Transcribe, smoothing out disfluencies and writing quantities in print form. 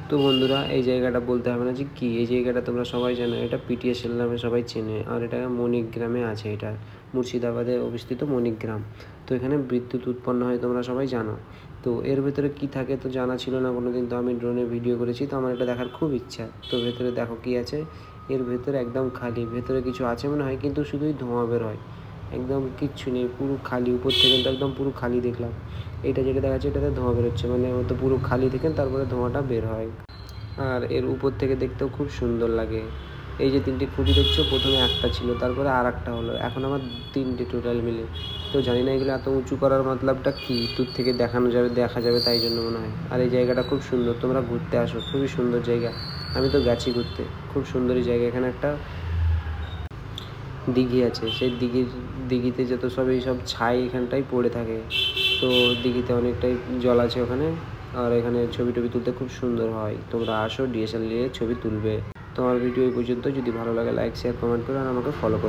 তো বন্ধুরা এই জায়গাটা বলতে হবে না যে কী, এই জায়গাটা তোমরা সবাই জানো, এটা পিটিএসএল নামে সবাই চেনে। আর এটা মণিগ্রামে আছে, এটা মুর্শিদাবাদে অবস্থিত মণিগ্রাম। তো এখানে বিদ্যুৎ উৎপন্ন হয় তোমরা সবাই জানো। তো এর ভেতরে কী থাকে তো জানা ছিল না কোনো দিন, তো আমি ড্রোনে ভিডিও করেছি, তো আমার এটা দেখার খুব ইচ্ছা। তো ভেতরে দেখো কী আছে, এর ভেতরে একদম খালি, ভেতরে কিছু আছে মনে হয় কিন্তু শুধুই ধোঁয়া বের হয়, একদম কিচ্ছু নেই, পুরো খালি। উপর থেকে তো একদম পুরো খালি দেখলাম। এটা যেটা দেখা যাচ্ছে এটাতে ধোঁয়া বেরোচ্ছে, মানে ও তো পুরো খালি থেকে তারপরে ধোঁয়াটা বের হয়। আর এর উপর থেকে দেখতেও খুব সুন্দর লাগে। এই যে 3টি খুঁটি দেখছো, প্রথমে একটা ছিল, তারপরে আর একটা হলো, এখন আমার 3টে টোটাল মিলে। তো জানি না এগুলো এত উঁচু করার মতলবটা কী, দূর থেকে দেখা যাবে তাই জন্য মনে হয়। আর এই জায়গাটা খুব সুন্দর, তোমরা ঘুরতে আসো, খুবই সুন্দর জায়গা। আমি তো গেছি ঘুরতে, খুব সুন্দরই জায়গা। এখানে একটা দিঘি আছে, সেই দিঘিতে যত সব এইসব ছাই এখানটাই পড়ে থাকে। তো দিঘিতে অনেকটাই জল আছে ওখানে। আর এখানে ছবি টবি তুলতে খুব সুন্দর হয়, তোমরা আসো ডিএসএলআর নিয়ে ছবি তুলবে। তোমার ভিডিও এই পর্যন্ত, যদি ভালো লাগে লাইক শেয়ার কমেন্ট করো আর আমাকে ফলো করে।